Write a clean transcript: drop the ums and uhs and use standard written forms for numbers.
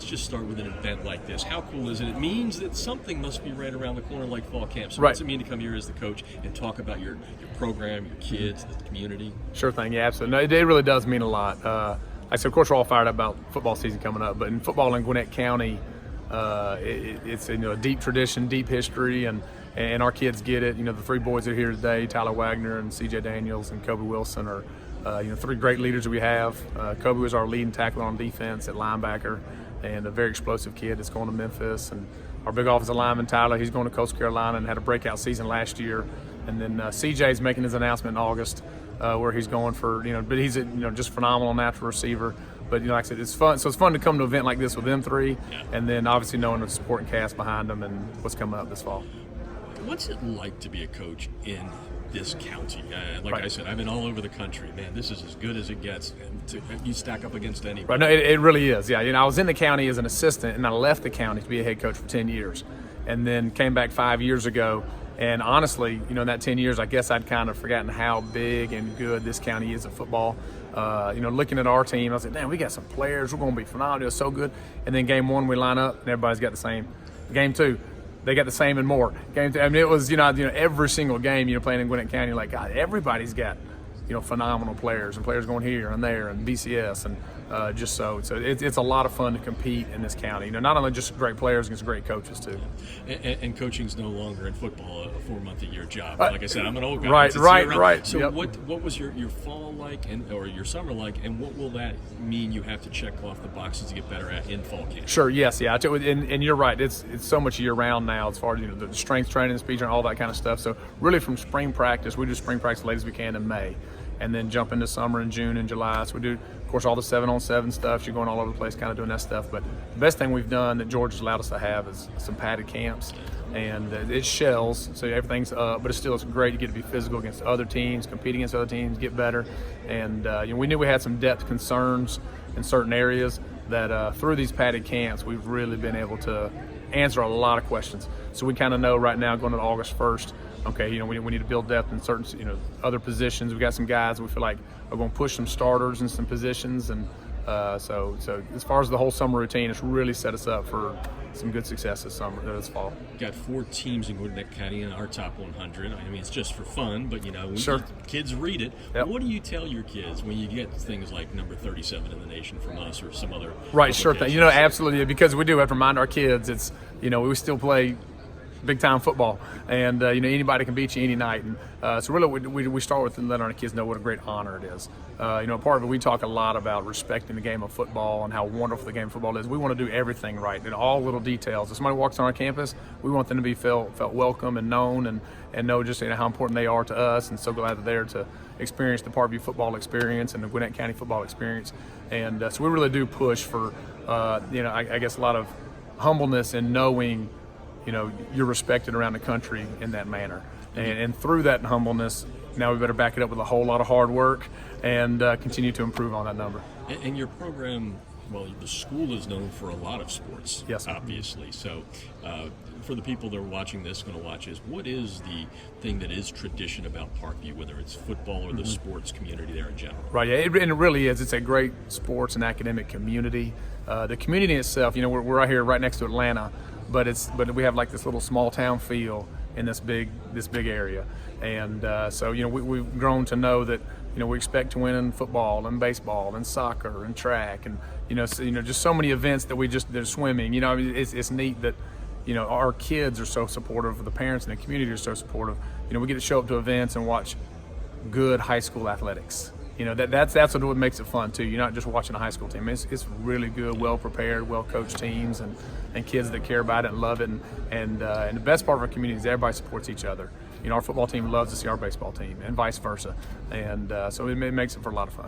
just start with an event like this. How cool is it? It means that something must be right around the corner like fall camp. So Right. what's it mean to come here as the coach and talk about your program, your kids, the community? Sure thing, yeah, absolutely. No, it really does mean a lot. Like I said, of course, we're all fired up about football season coming up, but in football in Gwinnett County, it's a deep tradition, deep history, and our kids get it. The three boys that are here today, Tyler Wagner and C.J. Daniels and Kobe Wilson, are three great leaders that we have. Kobe was our leading tackler on defense at linebacker, and a very explosive kid that's going to Memphis. And our big offensive lineman, Tyler, he's going to Coastal Carolina and had a breakout season last year. And then CJ's making his announcement in August, where he's going for, but he's a just phenomenal natural receiver. But like I said, it's fun. So it's fun to come to an event like this with them three, and then obviously knowing the supporting cast behind them and what's coming up this fall. What's it like to be a coach in this county? Like I said, I've been all over the country. Man, this is as good as it gets. You stack up against anybody. Right, no, it really is. Yeah, I was in the county as an assistant, and I left the county to be a head coach for 10 years, and then came back 5 years ago. And honestly, in that 10 years, I guess I'd kind of forgotten how big and good this county is at football. Looking at our team, I was like, man, we got some players. We're going to be phenomenal. It's so good. And then game one, we line up, and everybody's got the same. Game two, they got the same and more. Game two, I mean, it was, every single game, playing in Gwinnett County, like, God, everybody's got, phenomenal players, and players going here and there and BCS, and so it's a lot of fun to compete in this county. Not only just great players, against great coaches too. And coaching's no longer in football a 4-month-a-year job. Like I said, I'm an old guy. Right. So what was your fall like, or your summer like, and what will that mean you have to check off the boxes to get better at in fall camp? Sure. Yes. Yeah. And you're right. It's so much year round now as far as the strength training, speed training, all that kind of stuff. So really, from spring practice, we do spring practice as late as we can in May, and then jump into summer in June and July. So we do, of course, all the 7-on-7 stuff. You're going all over the place kind of doing that stuff. But the best thing we've done that Georgia's allowed us to have is some padded camps. And it's shells, so everything's up, but it's great to get to be physical against other teams, compete against other teams, get better. And we knew we had some depth concerns in certain areas that through these padded camps, we've really been able to answer a lot of questions. So we kind of know right now going into August 1st, okay, we need to build depth in certain, other positions. We got some guys we feel like are going to push some starters in some positions, and so as far as the whole summer routine, it's really set us up for some good success this fall. Got 4 teams in Gwinnett County in our top 100. I mean, it's just for fun, but Sure. Kids read it. Yep. What do you tell your kids when you get things like number 37 in the nation from us or some other? Right, sure thing. Absolutely, because we do have to remind our kids. It's we still play big time football, and anybody can beat you any night, and so really we start with letting our kids know what a great honor it is. Part of it, we talk a lot about respecting the game of football and how wonderful the game of football is. We want to do everything right in all little details. If somebody walks on our campus, we want them to be felt welcome and known, and know just how important they are to us, and so glad that they're to experience the Parkview football experience and the Gwinnett County football experience. And so we really do push for I guess a lot of humbleness in knowing you're respected around the country in that manner. And through that humbleness, now we better back it up with a whole lot of hard work and continue to improve on that number. And your program, well, the school is known for a lot of sports, yes, obviously. So for the people that are watching this, going to watch this, what is the thing that is tradition about Parkview, whether it's football or the sports community there in general? Right, yeah, and it really is. It's a great sports and academic community. The community itself, we're right here, right next to Atlanta, but we have like this little small town feel in this big area, and so we've grown to know that we expect to win in football and baseball and soccer and track, and just so many events that there's swimming. It's neat that our kids are so supportive, the parents and the community are so supportive. We get to show up to events and watch good high school athletics. That's what makes it fun too. You're not just watching a high school team. It's really good, well prepared, well coached teams, and kids that care about it and love it. And the best part of our community is everybody supports each other. Our football team loves to see our baseball team, and vice versa. And so it makes it for a lot of fun.